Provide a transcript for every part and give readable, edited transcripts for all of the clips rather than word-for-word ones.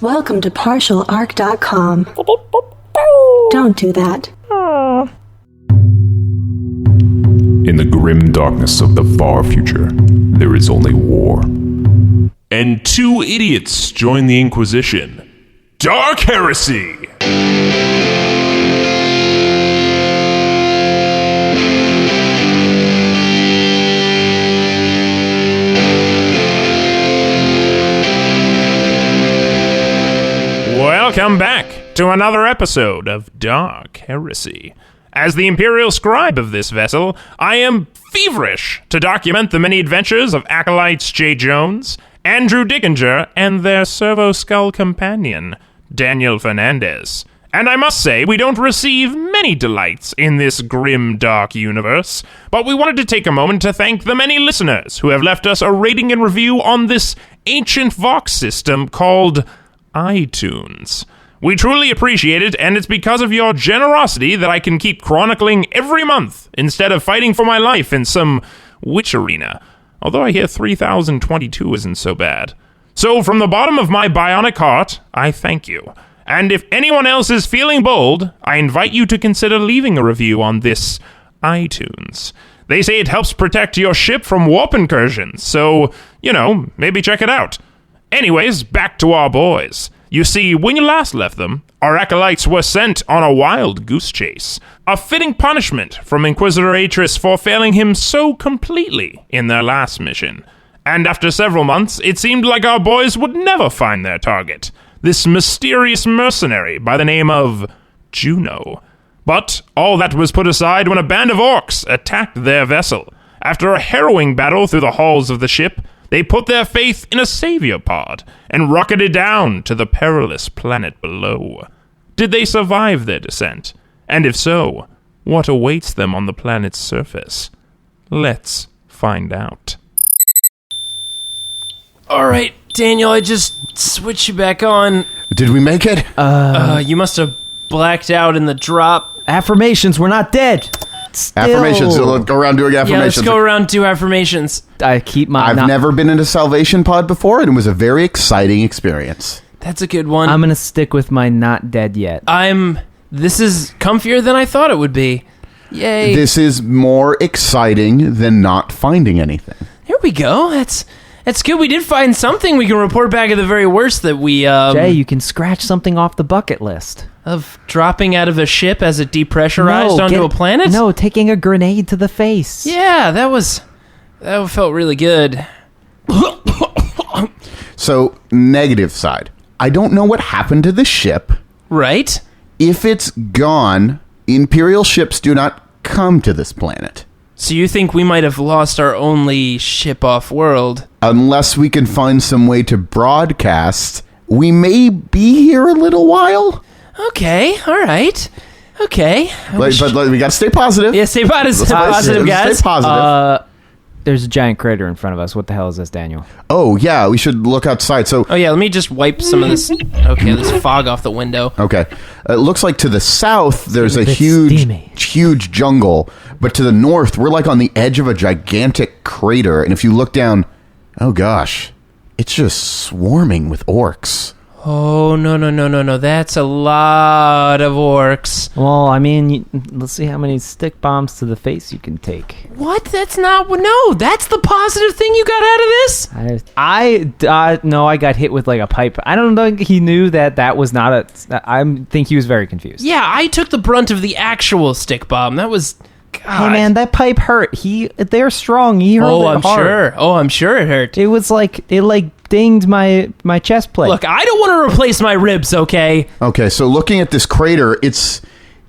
Welcome to partialarc.com. Don't do that. In the grim darkness of the far future, there is only war. And two idiots join the Inquisition. Dark Heresy! Welcome back to another episode of Dark Heresy. As the Imperial Scribe of this vessel, I am feverish to document the many adventures of acolytes J. Jones, Andrew Dickinger, and their Servo Skull companion, Daniel Fernandez. And I must say, we don't receive many delights in this grim, dark universe, but we wanted to take a moment to thank the many listeners who have left us a rating and review on this ancient Vox system called iTunes. We truly appreciate it, and it's because of your generosity that I can keep chronicling every month instead of fighting for my life in some witch arena. Although I hear 3022 isn't so bad. So from the bottom of my bionic heart, I thank you. And if anyone else is feeling bold, I invite you to consider leaving a review on this iTunes. They say it helps protect your ship from warp incursions, so, maybe check it out. Anyways, back to our boys. You see, when you last left them, our acolytes were sent on a wild goose chase. A fitting punishment from Inquisitor Atris for failing him so completely in their last mission. And after several months, it seemed like our boys would never find their target. This mysterious mercenary by the name of Juno. But all that was put aside when a band of orcs attacked their vessel. After a harrowing battle through the halls of the ship, they put their faith in a savior pod and rocketed down to the perilous planet below. Did they survive their descent? And if so, what awaits them on the planet's surface? Let's find out. Alright, Daniel, I just switched you back on. Did we make it? You must have blacked out in the drop. Affirmations, we're not dead. Still. Affirmations. So let's go around doing affirmations. Yeah, let's go around do affirmations. I've never been in a salvation pod before, and it was a very exciting experience. That's a good one. I'm gonna stick with my not dead yet. This is comfier than I thought it would be. Yay. This is more exciting than not finding anything. Here we go. That's good. We did find something we can report back at the very worst that we, Jay, you can scratch something off the bucket list. Of dropping out of a ship as it depressurized onto a planet? No, taking a grenade to the face. Yeah, that felt really good. So, negative side. I don't know what happened to the ship. Right? If it's gone, Imperial ships do not come to this planet. So you think we might have lost our only ship off-world? Unless we can find some way to broadcast, we may be here a little while. Okay, all right. Okay. But we got to stay positive. Yeah, stay positive, guys. Stay positive. There's a giant crater in front of us. What the hell is this, Daniel? Oh, yeah, we should look outside. So, let me just wipe some of this. Okay, this fog off the window. Okay. It looks like to the south, there's a huge jungle. But to the north, we're like on the edge of a gigantic crater. And if you look down, oh gosh, it's just swarming with orcs. Oh, no. That's a lot of orcs. Well, I mean, let's see how many stick bombs to the face you can take. What? That's not... No, that's the positive thing you got out of this? No, I got hit with like a pipe. I don't think he knew that was not a... I think he was very confused. Yeah, I took the brunt of the actual stick bomb. That was... God. Hey man, that pipe hurt. They're strong. He hurt it hard. I'm sure it hurt. It was like dinged my chest plate. Look, I don't want to replace my ribs, okay? Okay, so looking at this crater, it's...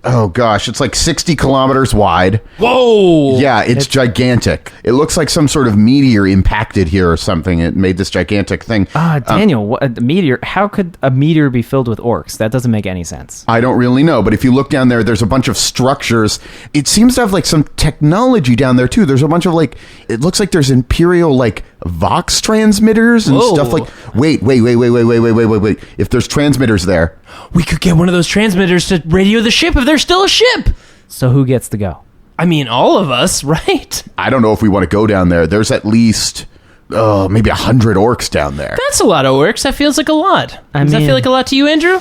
Oh gosh, it's like 60 kilometers wide. Whoa! Yeah, it's gigantic. It looks like some sort of meteor impacted here or something. It made this gigantic thing. Daniel, what, a meteor? How could a meteor be filled with orcs? That doesn't make any sense. I don't really know, but if you look down there, there's a bunch of structures. It seems to have like some technology down there too. There's a bunch of like, it looks like there's Imperial like Vox transmitters and stuff like. Wait. If there's transmitters there, we could get one of those transmitters to radio the ship if there's still a ship. So who gets to go? I mean, all of us, right? I don't know if we want to go down there. There's at least maybe 100 orcs down there. That's a lot of orcs. That feels like a lot. Does that mean- feel like a lot to you, Andrew?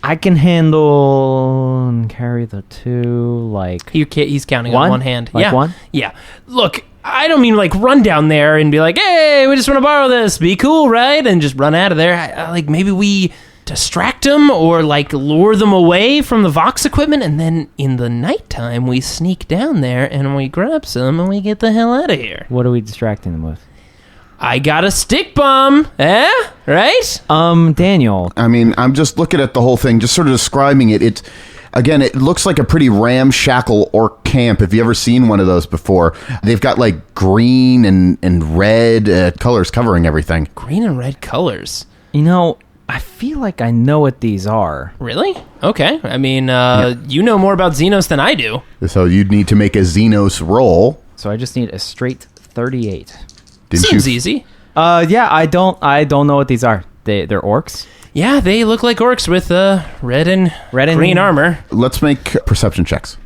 I can handle and carry the 2, like... He's counting One? on one hand. Like yeah. one? Yeah. Look, I don't mean like run down there and be like, hey, we just want to borrow this. Be cool, right? And just run out of there. Like maybe we distract them or like lure them away from the Vox equipment, and then in the nighttime we sneak down there and we grab some and we get the hell out of here. What are we distracting them with? I got a stick bomb. Right? Daniel. I mean, I'm just looking at the whole thing, just sort of describing it. It looks like a pretty ramshackle orc camp. Have you ever seen one of those before? They've got like green and red colors covering everything. Green and red colors. You know, I feel like I know what these are. Really? Okay. I mean, you know more about Xenos than I do. So you'd need to make a Xenos roll. So I just need a straight 38. Seems easy. Yeah, I don't know what these are. They're orcs? Yeah, they look like orcs with red and green armor. Let's make perception checks.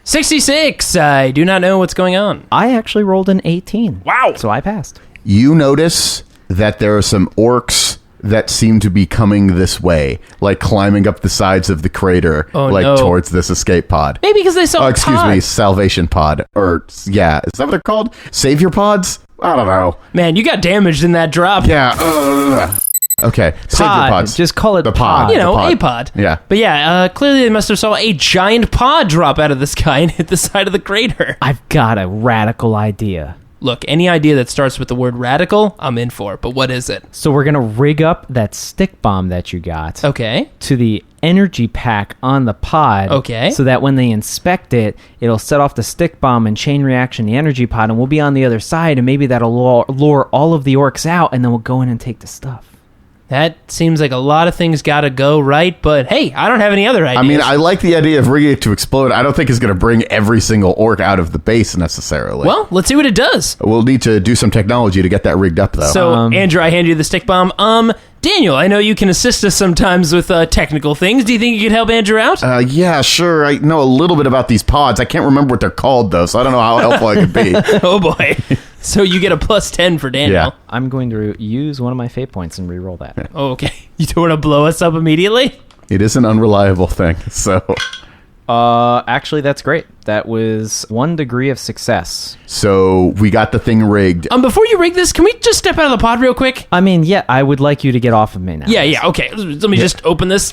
66. I do not know what's going on. I actually rolled an 18. Wow. So I passed. You notice that there are some orcs that seem to be coming this way, like climbing up the sides of the crater, towards this escape pod. Maybe because they saw salvation pod. Or, yeah, is that what they're called? Savior pods? I don't know. Man, you got damaged in that drop. Yeah. Okay, savior pods. Just call it the pod. You know, the a pod. Yeah. But yeah, clearly they must have saw a giant pod drop out of the sky and hit the side of the crater. I've got a radical idea. Look, any idea that starts with the word radical, I'm in for. But what is it? So we're going to rig up that stick bomb that you got Okay. to the energy pack on the pod. Okay. So that when they inspect it, it'll set off the stick bomb and chain reaction the energy pod, and we'll be on the other side, and maybe that'll lure all of the orcs out, and then we'll go in and take the stuff. That seems like a lot of things got to go right, but hey, I don't have any other ideas. I mean, I like the idea of rigging it to explode. I don't think it's going to bring every single orc out of the base necessarily. Well, let's see what it does. We'll need to do some technology to get that rigged up, though. So, Andrew, I hand you the stick bomb. Daniel, I know you can assist us sometimes with technical things. Do you think you could help Andrew out? Yeah, sure. I know a little bit about these pods. I can't remember what they're called, though, so I don't know how helpful I could be. Oh, boy. So you get a plus 10 for Daniel. Yeah. I'm going to use one of my fate points and re-roll that. Oh, okay. You don't want to blow us up immediately? It is an unreliable thing, so... Actually, that's great. That was 1 degree of success. So we got the thing rigged. Before you rig this, can we just step out of the pod real quick? I mean, yeah, I would like you to get off of me now. Yeah, okay. Let me just open this.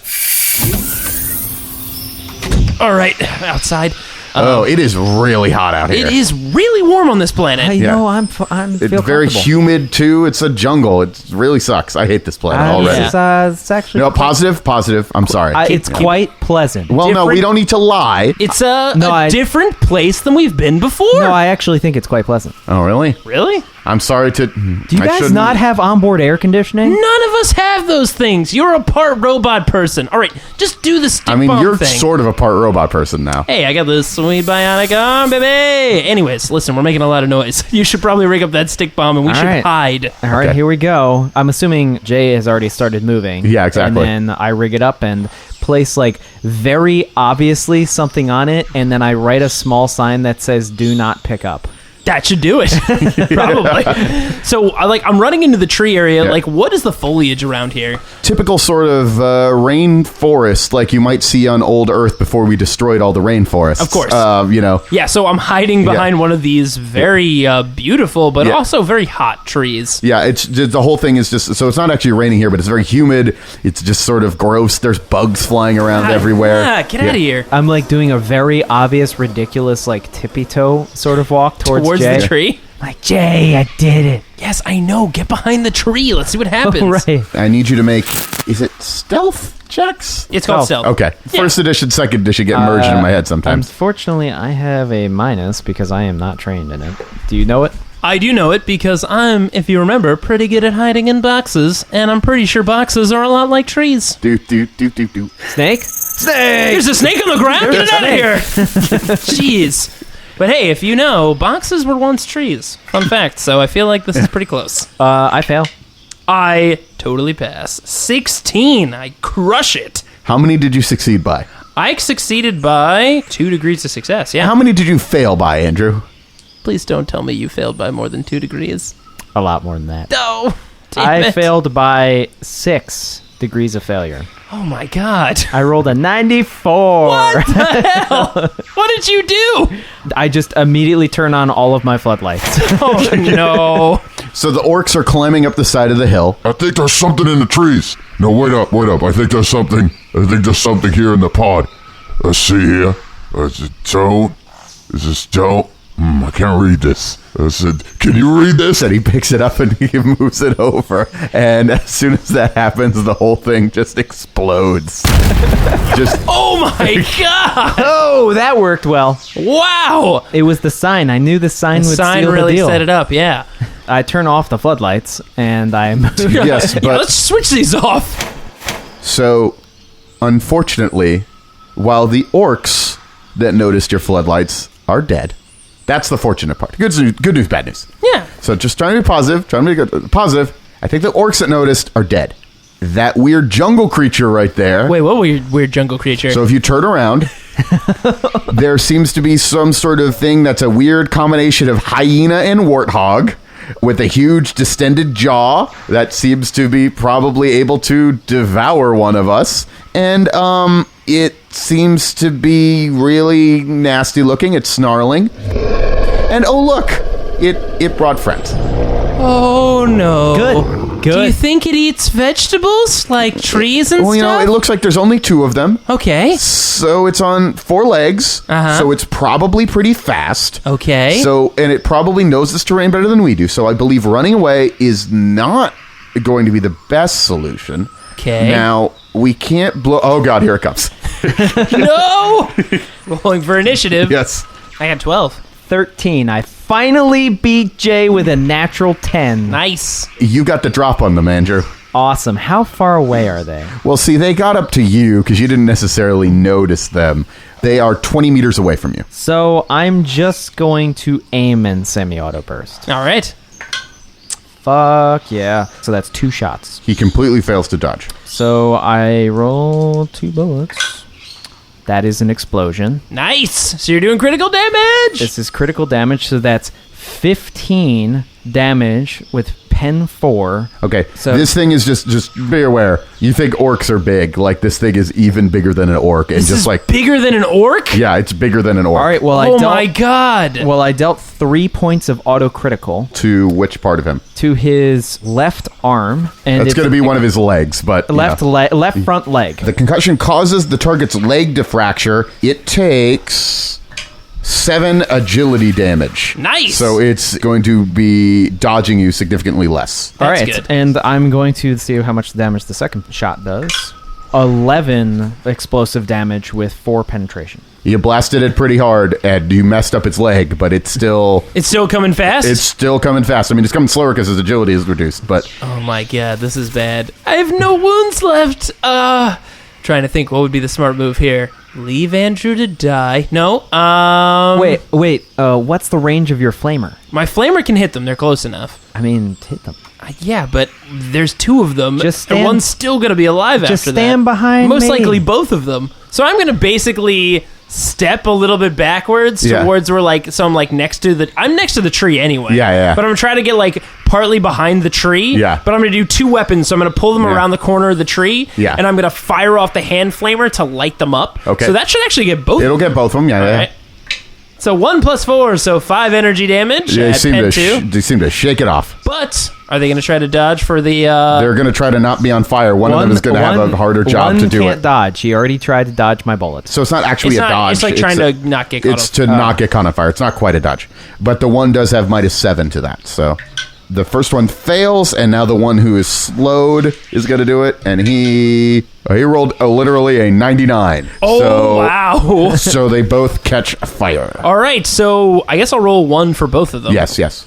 All right, outside. It is really hot out here. It is really warm on this planet. I know, I'm feel It's very comfortable. humid, too. It's a jungle. It really sucks. I hate this planet already. It's actually... No, positive. I'm sorry. it's quite pleasant. Well, no, we different- don't need to lie. It's a different place than we've been before. No, I actually think it's quite pleasant. Oh, really? Really? I'm sorry to... Do you guys not have onboard air conditioning? None of us have those things. You're a part robot person. All right, just do the stick I mean, bomb you're thing. sort of a part robot person now. Hey, I got this sweet bionic arm, baby. Anyways, listen, we're making a lot of noise. You should probably rig up that stick bomb, and we should right. hide. All right, Okay. here we go. I'm assuming Jay has already started moving. Yeah, exactly. And then I rig it up and place, like, very obviously something on it, and then I write a small sign that says, "Do not pick up." That should do it. Probably. So, I'm running into the tree area. Yeah. Like, what is the foliage around here? Typical sort of rainforest like you might see on old Earth before we destroyed all the rainforests. Of course. Yeah, so I'm hiding behind one of these very beautiful but also very hot trees. it's just, the whole thing is just, so it's not actually raining here, but it's very humid. It's just sort of gross. There's bugs flying around everywhere. Yeah, get out of here. I'm, like, doing a very obvious, ridiculous, like, tippy-toe sort of walk towards Jay. the tree. Like, Jay, I did it. Yes, I know. Get behind the tree. Let's see what happens. Right. I need you to make, is it stealth checks? It's called stealth. Okay. First edition, second edition get merged in my head sometimes. Unfortunately, I have a minus because I am not trained in it. Do you know it? I do know it because I'm, if you remember, pretty good at hiding in boxes, and I'm pretty sure boxes are a lot like trees. Do. Snake? There's a snake on the ground. Get it out of here. Jeez. But hey, if you know, boxes were once trees. Fun fact. So I feel like this is pretty close. I fail. I totally pass. 16. I crush it. How many did you succeed by? I succeeded by 2 degrees of success. Yeah. How many did you fail by, Andrew? Please don't tell me you failed by more than 2 degrees. a lot more than that. No. Damn I it. failed by 6 degrees of failure. Oh my god. I rolled a 94. What the hell? What did you do? I just immediately turn on all of my floodlights. Oh no. So the orcs are climbing up the side of the hill. I think there's something in the trees. No, wait up. I think there's something here in the pod. Let's see here. Is it don't? Is this don't? I can't read this. I said, can you read this? And he picks it up and he moves it over. And as soon as that happens, the whole thing just explodes. Oh my god. Oh, that worked well. Wow. It was the sign. I knew the sign would Sign seal really the deal. set it up, yeah. I turn off the floodlights and I move. Yes, Yeah, but let's switch these off. so unfortunately, while the orcs that noticed your floodlights are dead, that's the fortunate part. Good news, bad news. Yeah. So just trying to be positive, positive. I think the orcs that noticed are dead. That weird jungle creature right there. Wait, what weird jungle creature? So if you turn around, there seems to be some sort of thing that's a weird combination of hyena and warthog with a huge distended jaw that seems to be probably able to devour one of us. And it seems to be really nasty looking. It's snarling. And oh look, it brought friends. Oh no. Good. Do you think it eats vegetables like trees and Well, you know, stuff? it looks like there's only 2 of them. Okay. So it's on 4 legs. Uh-huh. So it's probably pretty fast. Okay. So, and it probably knows this terrain better than we do. So I believe running away is not going to be the best solution. Okay. Now, we can't blow... Oh, God, here it comes. No! Rolling for initiative. Yes. I got 12. 13. I finally beat Jay with a natural 10. Nice. You got the drop on them, Andrew. Awesome. How far away are they? Well, see, they got up to you because you didn't necessarily notice them. They are 20 meters away from you. So I'm just going to aim and semi-auto burst. All right. Fuck yeah. So that's 2 shots. He completely fails to dodge. So I roll 2 bullets. That is an explosion. Nice. So you're doing critical damage. This is critical damage, so that's 15 damage with pen 4. Okay, So- this thing is just be aware. You think orcs are big. Like, this thing is even bigger than an orc. And This just is like... bigger than an orc? Yeah, it's bigger than an orc. All right, well, Oh my god. Well, I dealt 3 points of auto-critical To which part of him? to his left arm. And That's going to be one of his legs, but... you left know. left front leg. The concussion causes the target's leg to fracture. It takes 7 agility damage. Nice. So it's going to be dodging you significantly less. All That's right, good. and I'm going to see how much damage the second shot does. 11 explosive damage with 4 penetration. You blasted it pretty hard, and you messed up its leg, but it's still coming fast? it's still coming fast. I mean, it's coming slower because his agility is reduced, but Oh my god, this is bad. I have no wounds left. Trying to think what would be the smart move here. Leave Andrew to die. No. Wait. What's the range of your flamer? My flamer can hit them. They're close enough. I mean, hit them. Yeah, but there's 2 of them. Just and stand- one's still going to be alive just after that. stand behind Most me. likely both of them. So I'm going to basically step a little bit backwards Yeah. towards where I'm next to the tree anyway. Yeah. But I'm trying to get like partly behind the tree. Yeah. But I'm going to do 2 weapons. So I'm going to pull them Yeah. around the corner of the tree. Yeah. And I'm going to fire off the hand flamer to light them up. Okay. So that should actually get both. it'll get both of them. Yeah, yeah. Alright. So 1 + 4, so 5 energy damage. They at seem pen to 2. they seem to shake it off. But are they going to try to dodge for the? They're going to try to not be on fire. One of them is going to have a harder job to do One can't it. dodge. He already tried to dodge my bullets. So it's not actually It's a not- dodge. it's like trying a- to not get caught It's off- to not get caught on fire. It's not quite a dodge, but the one does have -7 to that. So the first one fails, and now the one who is slowed is going to do it, and he rolled literally a 99. Oh, so, wow. So they both catch fire. All right, so I guess I'll roll 1 for both of them. Yes.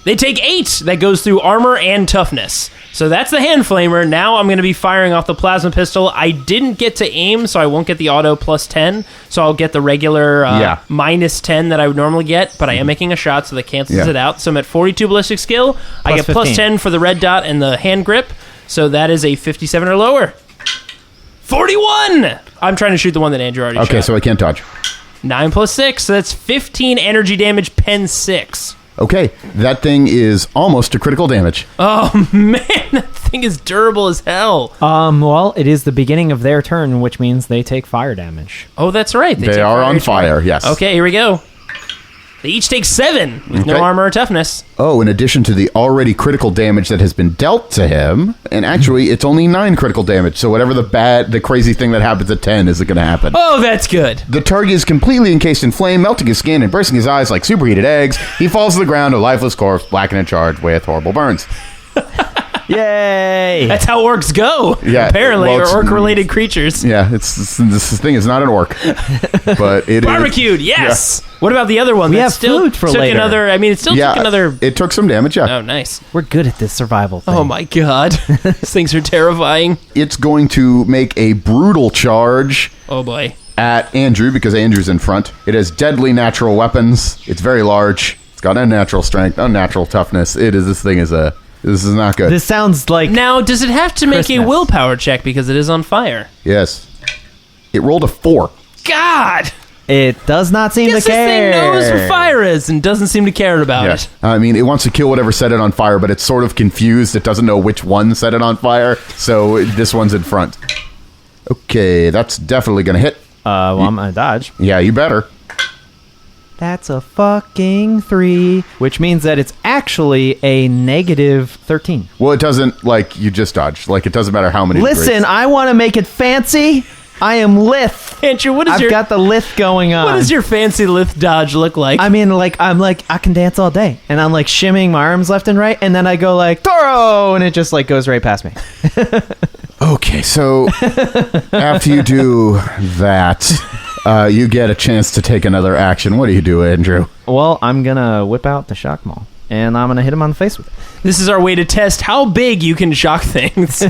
They take 8. That goes through armor and toughness. So that's the hand flamer. Now I'm going to be firing off the plasma pistol. I didn't get to aim, so I won't get the auto +10. So I'll get the regular -10 that I would normally get, but I am making a shot, so that cancels Yeah. it out. So I'm at 42 ballistic skill. I Plus get 15. +10 for the red dot and the hand grip. So that is a 57 or lower. 41! I'm trying to shoot the one that Andrew already shot. Okay, so I can't dodge. 9 + 6, so that's 15 energy damage, pen 6. Okay, that thing is almost to critical damage. Oh, man, that thing is durable as hell. Well, it is the beginning of their turn, which means they take fire damage. Oh, that's right. They take are on each one. fire, yes. Okay, here we go. They each take 7 with no Okay. armor or toughness. Oh, in addition to the already critical damage that has been dealt to him, and actually it's only 9 critical damage, so whatever the crazy thing that happens at 10 isn't going to happen. Oh, that's good. The target is completely encased in flame, melting his skin and bursting his eyes like superheated eggs. He falls to the ground, a lifeless corpse, blackened and charged with horrible burns. Yay! That's how orcs go. Yeah, Apparently, well, or it's- orc-related creatures. Yeah, this thing is not an orc, but it is Barbecued, yes. What about the other one? We that have still food for took later. another. I mean, it still Yeah, took another. it took some damage. Yeah, Oh, nice. We're good at this survival thing. Oh my god, these things are terrifying. it's going to make a brutal charge Oh boy. at Andrew because Andrew's in front. It has deadly natural weapons. It's very large. It's got unnatural strength, unnatural toughness. This is not good. This sounds like Now, does it have to make a Christmas. willpower check because it is on fire? Yes, it rolled a 4. God, it does not seem guess to this care. thing knows what fire is and doesn't seem to care about Yeah. it. I mean, it wants to kill whatever set it on fire, but it's sort of confused. It doesn't know which one set it on fire, so this one's in front. Okay, that's definitely going to hit. Well, I'm gonna dodge. Yeah, you better. That's a fucking 3, which means that it's actually a negative 13. Well, it doesn't, like, you just dodged. Like, it doesn't matter how many Listen, degrees. I want to make it fancy. I am lith. Andrew, what is I've your got the lith going on. what does your fancy lift dodge look like? I mean, I can dance all day, and I'm like shimmying my arms left and right, and then I go like Toro, and it just like goes right past me. Okay, so after you do that, you get a chance to take another action. What do you do, Andrew? Well, I'm gonna whip out the shock maul, and I'm gonna hit him on the face with it. This is our way to test how big you can shock things.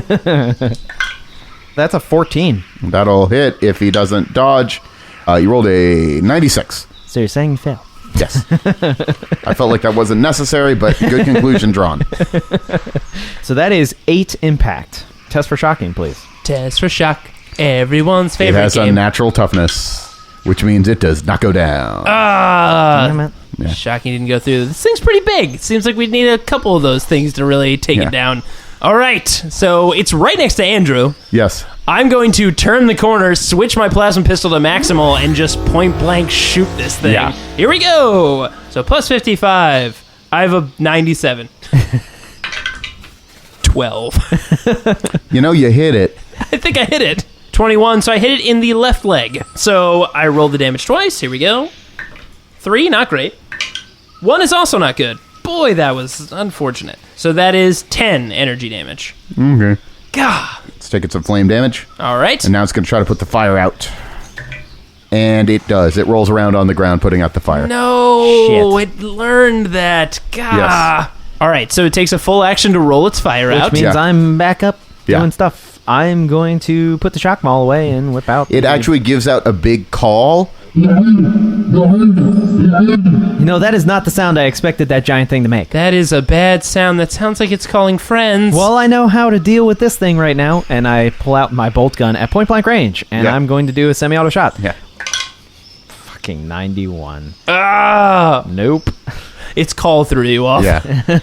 That's a 14. That'll hit if he doesn't dodge. You rolled a 96. So you're saying you fail? Yes. I felt like that wasn't necessary, but good conclusion drawn. So that is 8 impact. Test for shocking, please. Test for shock. Everyone's It favorite has game. unnatural toughness, which means it does not go down. Damn it. Yeah. Shocking didn't go through. This thing's pretty big. It seems like we'd need a couple of those things to really take Yeah. it down. All right, so it's right next to Andrew. Yes. I'm going to turn the corner, switch my plasma pistol to maximal, and just point blank shoot this thing. Yeah. Here we go. So plus 55. I have a 97. 12. You know, you hit it. I think I hit it. 21, so I hit it in the left leg. So I rolled the damage twice. Here we go. 3, not great. 1 is also not good. Boy, that was unfortunate. So that is 10 energy damage. Okay. Gah. It's taking some flame damage, All right. and now it's going to try to put the fire out. And it does. It rolls around on the ground, putting out the fire. No, Shit. it learned that. Gah. Yes. All right, so it takes a full action to roll its fire Which out. means Yeah. I'm back up Yeah. doing stuff. I'm going to put the shock maul away and whip out. It actually gives out a big call. You know, that is not the sound I expected that giant thing to make. That is a bad sound. That sounds like it's calling friends. Well, I know how to deal with this thing right now, and I pull out my bolt gun at point blank range, and Yeah. I'm going to do a semi-auto shot. Yeah. Fucking 91. Ah, Nope. it's call threw you off. Yeah.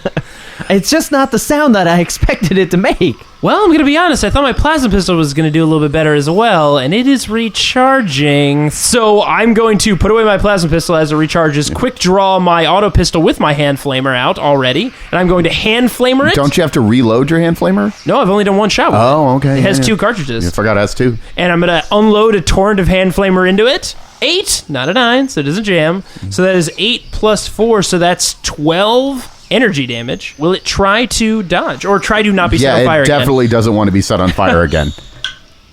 It's just not the sound that I expected it to make. Well, I'm going to be honest. I thought my plasma pistol was going to do a little bit better as well, and it is recharging. So I'm going to put away my plasma pistol as it recharges, quick draw my auto pistol with my hand flamer out already, and I'm going to hand flamer it. Don't you have to reload your hand flamer? No, I've only done one shot with Oh, okay. it. It has Yeah, 2 yeah. cartridges. I forgot us too. And I'm going to unload a torrent of hand flamer into it. 8, not a 9, so it doesn't jam. So that is 8 plus 4, so that's 12 energy damage. Will it try to dodge or try to not be set on Yeah, fire it again? definitely doesn't want to be set on fire again.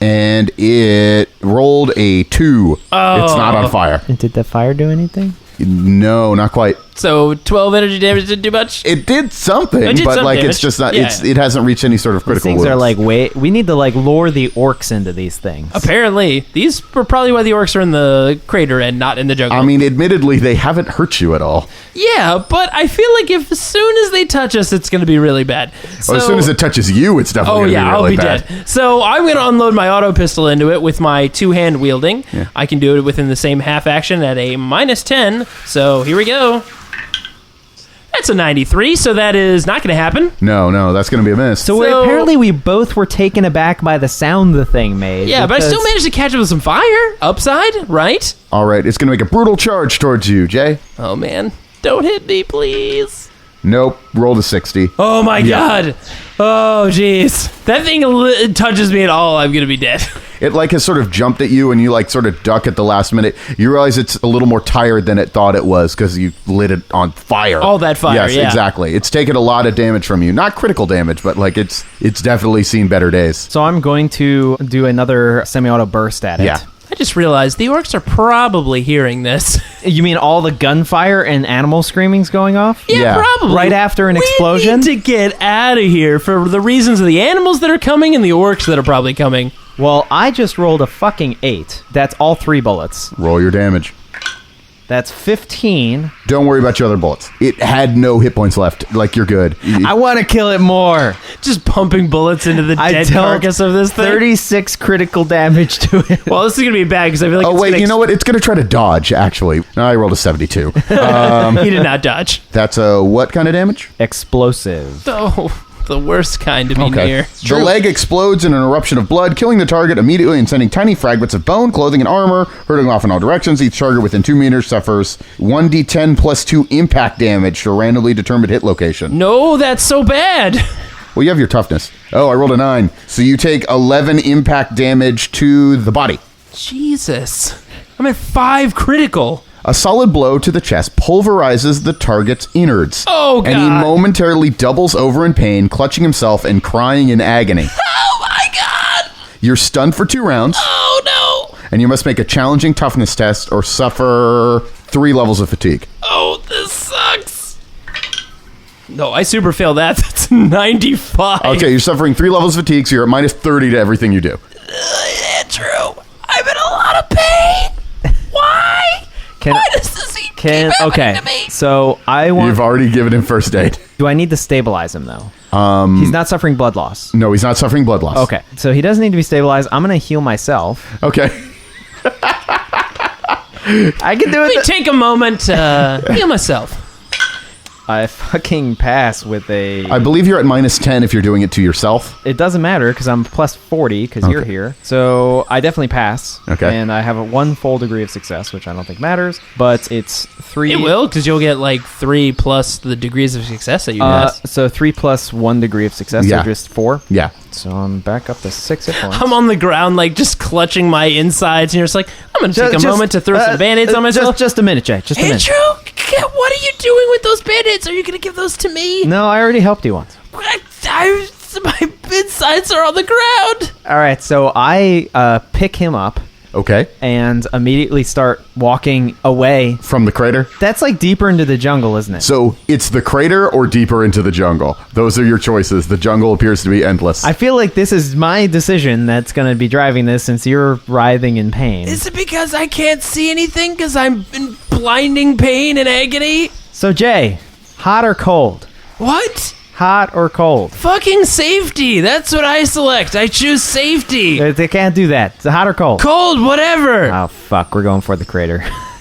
And it rolled a 2. It's not on fire. And did the fire do anything? No, not quite. So 12 energy damage didn't do much? It did something, It did but some like damage. it's just not. Yeah. It hasn't reached any sort of These critical things wounds. are like, wait, we need to like lure the orcs into these things. Apparently. These were probably why the orcs are in the crater and not in the jungle. I mean, admittedly, they haven't hurt you at all. yeah, but I feel like if as soon as they touch us, it's going to be really bad. Well, as soon as it touches you, it's definitely Oh going to yeah, be really I'll be bad. dead. So I'm going to unload my auto pistol into it with my 2-hand wielding. Yeah. I can do it within the same half action at a -10. So here we go. That's a 93, so that is not going to happen. No, that's going to be a miss. So apparently we both were taken aback by the sound the thing made. Yeah, but I because- still managed to catch it with some fire. Upside, right? All right, it's going to make a brutal charge towards you, Jay. Oh, man. Don't hit me, please. Nope, roll to 60. Oh, my God. Oh, jeez. That thing touches me at all, I'm going to be dead. It like has sort of jumped at you and you like sort of duck at the last minute. You realize it's a little more tired than it thought it was because you lit it on fire. All that fire, yes, yeah. exactly. It's taken a lot of damage from you. Not critical damage, but like it's definitely seen better days. So I'm going to do another semi-auto burst at it. Yeah. I just realized the orcs are probably hearing this. You mean all the gunfire and animal screamings going off? Yeah. Probably. Right after an explosion? We need to get out of here for the reasons of the animals that are coming and the orcs that are probably coming. Well, I just rolled a fucking 8. That's all 3 bullets. Roll your damage. That's 15. Don't worry about your other bullets. It had no hit points left. Like, you're good. I want to kill it more. Just pumping bullets into the I dead dealt carcass of this thing. 36 critical damage to it. Well, this is going to be bad because I feel like Oh, it's wait, gonna you know what? It's going to try to dodge, actually. No, I rolled a 72. He did not dodge. That's a what kind of damage? Explosive. Oh, the worst kind to be near. The leg explodes in an eruption of blood, killing the target immediately and sending tiny fragments of bone, clothing, and armor, hurtling off in all directions. Each target within 2 meters suffers 1d10 plus 2 impact damage to a randomly determined hit location. No, that's so bad. Well, you have your toughness. Oh, I rolled a 9. So you take 11 impact damage to the body. Jesus. I'm at 5 critical. A solid blow to the chest pulverizes the target's innards. Oh, And he God. momentarily doubles over in pain, clutching himself and crying in agony. Oh, my God. You're stunned for 2 rounds. Oh, no. And you must make a challenging toughness test or suffer 3 levels of fatigue. Oh, this sucks. No, I super failed that. That's 95. Okay, you're suffering 3 levels of fatigue, so you're at minus 30 to everything you do. True. I'm in a lot of pain. Why? Why does this keep happening to me? So I want. You've already given him first aid. Do I need to stabilize him though? He's not suffering blood loss. No, he's not suffering blood loss. Okay, so he doesn't need to be stabilized. I'm gonna heal myself. Okay. I can do Let me it. take a moment to heal myself. I fucking pass with a. I believe you're at minus 10 if you're doing it to yourself. It doesn't matter because I'm plus 40 because you're here. So I definitely pass. Okay. And I have a 1 full degree of success, which I don't think matters. But it's 3. It will, because you'll get like 3 plus the degrees of success that you have. So 3 plus 1 degree of success, Yeah. so just 4. Yeah. So I'm back up to 6 hit points. I'm on the ground, like, just clutching my insides, and you're just like, I'm going to take a Just- moment to throw some Band-Aids on myself. Just a minute, Jay. Just a minute. Andrew, what are you doing with those Band-Aids? Are you going to give those to me? No, I already helped you once. My insides are on the ground. All right, so I pick him up Okay. and immediately start walking away. From the crater? That's like deeper into the jungle, isn't it? So it's the crater or deeper into the jungle. Those are your choices. The jungle appears to be endless. I feel like this is my decision that's going to be driving this since you're writhing in pain. Is it because I can't see anything because I'm in blinding pain and agony? So, Jay, hot or cold? What? Hot or cold? Fucking safety. That's what I select. I choose safety. They can't do that. It's hot or cold? Cold, whatever. Oh, fuck. We're going for the crater.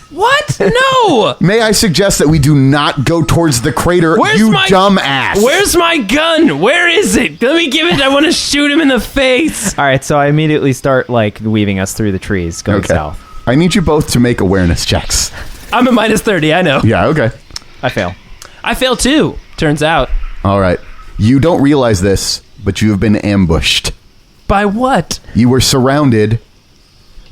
What? No. May I suggest that we do not go towards the crater, Where's you my- dumb ass? Where's my gun? Where is it? Let me give it. I want to shoot him in the face. All right, so I immediately start, like, weaving us through the trees going south. I need you both to make awareness checks. I'm at minus 30. I know. Yeah, okay. I fail. I fail too. Turns out. All right. You don't realize this, but you have been ambushed. By what? You were surrounded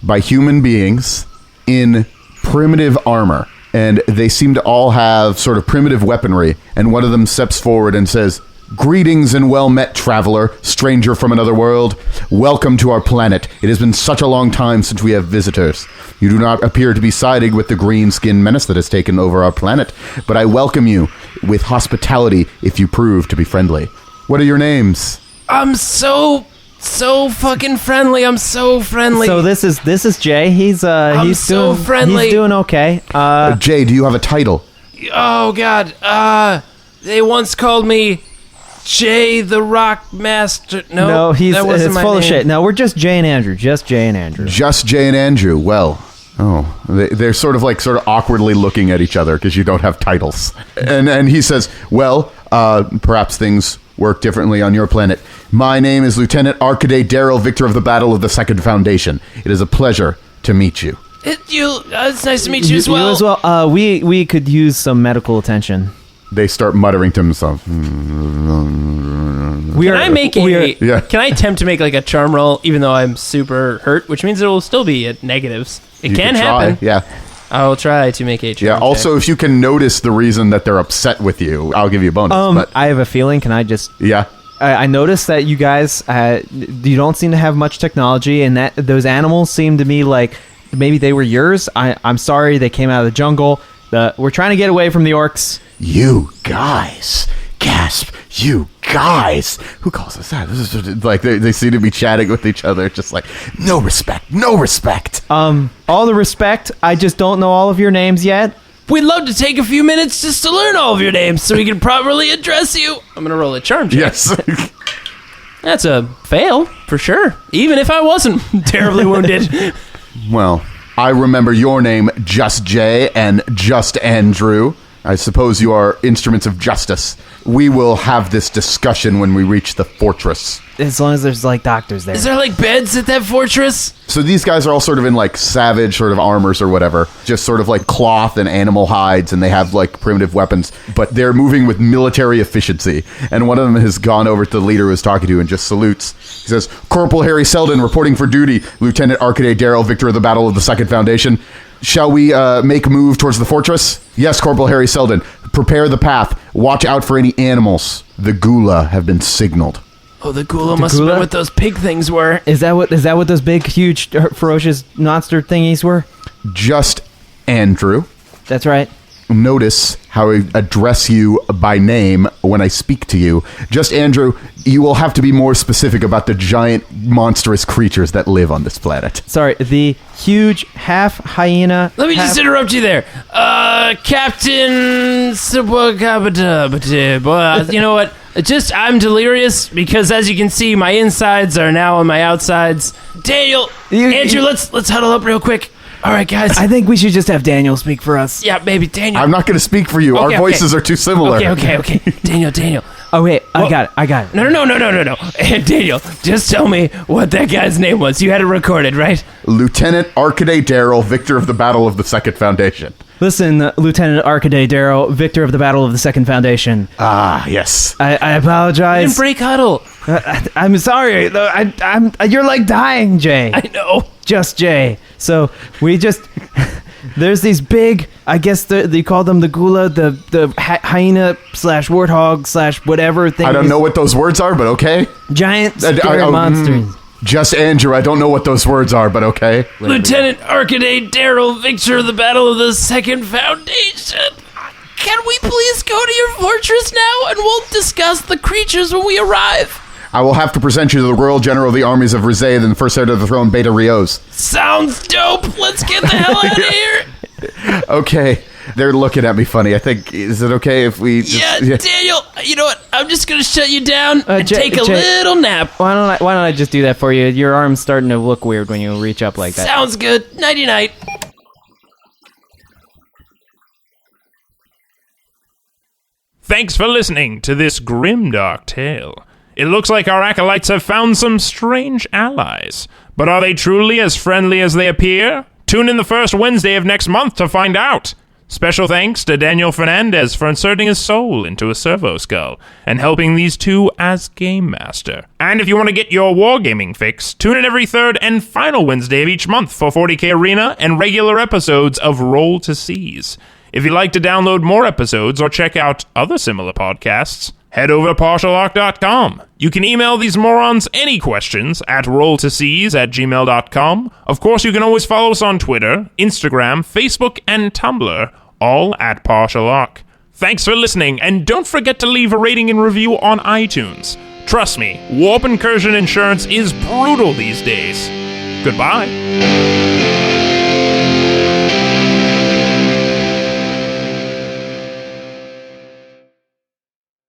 by human beings in primitive armor, and they seem to all have sort of primitive weaponry, and one of them steps forward and says, "Greetings and well met, traveler, stranger from another world. Welcome to our planet. It has been such a long time since we have visitors. You do not appear to be siding with the green-skinned menace that has taken over our planet, but I welcome you with hospitality if you prove to be friendly. What are your names?" I'm so fucking friendly. I'm so friendly. So this is Jay. He's so doing friendly. He's doing okay. Jay, do you have a title? Oh God. They once called me Jay the Rock Master. No, he's that wasn't it's my full of name. shit. No, we're just Jay and Andrew. Just Jay and Andrew. Just Jay and Andrew. Well, Oh, they're sort of awkwardly looking at each other because you don't have titles. And he says, well, perhaps things work differently on your planet. My name is Lieutenant Arcade Darrell, victor of the Battle of the Second Foundation. It is a pleasure to meet you. It's nice to meet you as well. You as well. We could use some medical attention. They start muttering to themselves. Can I attempt to make like a charm roll, even though I'm super hurt, which means it will still be at negatives. It can happen. Yeah. I will try to make a charm. Yeah. Also, if you can notice the reason that they're upset with you, I'll give you a bonus. I have a feeling. Can I just? Yeah. I noticed that you guys, you don't seem to have much technology, and that those animals seem to me like maybe they were yours. I'm sorry, they came out of the jungle. We're trying to get away from the orcs. You guys. Gasp. You guys. Who calls us that? This is like they seem to be chatting with each other, just like, no respect. No respect. All the respect. I just don't know all of your names yet. We'd love to take a few minutes just to learn all of your names so we can properly address you. I'm going to roll a charm check. Yes. That's a fail, for sure. Even if I wasn't terribly wounded. Well, I remember your name, Just Jay and Just Andrew. I suppose you are instruments of justice. We will have this discussion when we reach the fortress. As long as there's like doctors there. Is there like beds at that fortress? So these guys are all sort of in like savage sort of armors or whatever, just sort of like cloth and animal hides, and they have like primitive weapons, but they're moving with military efficiency. And one of them has gone over to the leader who was talking to and just salutes. He says, Corporal Harry Selden reporting for duty, Lieutenant Arcade Darrell, victor of the Battle of the Second Foundation. Shall we make a move towards the fortress? Yes, Corporal Harry Selden. Prepare the path. Watch out for any animals. The Gula have been signaled. Oh, the Gula must have been what those pig things were. Is that what those big, huge, ferocious monster thingies were? Just Andrew. That's right. Notice how I address you by name when I speak to you. Just Andrew, you will have to be more specific about the giant monstrous creatures that live on this planet. Sorry, the huge half hyena. Let me just interrupt you there. Captain... You know what? I'm delirious because, as you can see, my insides are now on my outsides. Daniel, Andrew, let's huddle up real quick. All right, guys. I think we should just have Daniel speak for us. Yeah, maybe Daniel. I'm not going to speak for you. Our voices are too similar. Okay. Daniel. Oh, wait. I got it. No. Daniel, just tell me what that guy's name was. You had it recorded, right? Lieutenant Arcade Darrell, victor of the Battle of the Second Foundation. Listen, Lieutenant Arcade Darrell, victor of the Battle of the Second Foundation. Ah, yes. I apologize. You didn't break huddle. I'm sorry. You're like dying, Jay. I know. Just Jay. So we just... There's these big, I guess they call them the Gula, the hyena / warthog / whatever thing. I don't know what those words are, but okay. Giant scary monsters. Just Andrew, I don't know what those words are, but okay. Lieutenant Arcade Darrell, victor of the Battle of the Second Foundation. Can we please go to your fortress now, and we'll discuss the creatures when we arrive? I will have to present you to the Royal General of the Armies of Rizé and the First Heir to the Throne, Beta Rios. Sounds dope. Let's get the hell out of here. Okay. They're looking at me funny. I think, is it okay if we just... Yeah, Daniel, you know what? I'm just going to shut you down and take a little nap. Why don't I just do that for you? Your arm's starting to look weird when you reach up like that. Sounds good. Nighty-night. Thanks for listening to this grimdark tale. It looks like our acolytes have found some strange allies. But are they truly as friendly as they appear? Tune in the first Wednesday of next month to find out. Special thanks to Daniel Fernandez for inserting his soul into a servo skull and helping these two as Game Master. And if you want to get your wargaming fix, tune in every third and final Wednesday of each month for 40K Arena and regular episodes of Roll to Seize. If you'd like to download more episodes or check out other similar podcasts, head over to partialarc.com. You can email these morons any questions at rolltoseize@gmail.com. Of course, you can always follow us on Twitter, Instagram, Facebook, and Tumblr, all at partialarc. Thanks for listening, and don't forget to leave a rating and review on iTunes. Trust me, warp incursion insurance is brutal these days. Goodbye.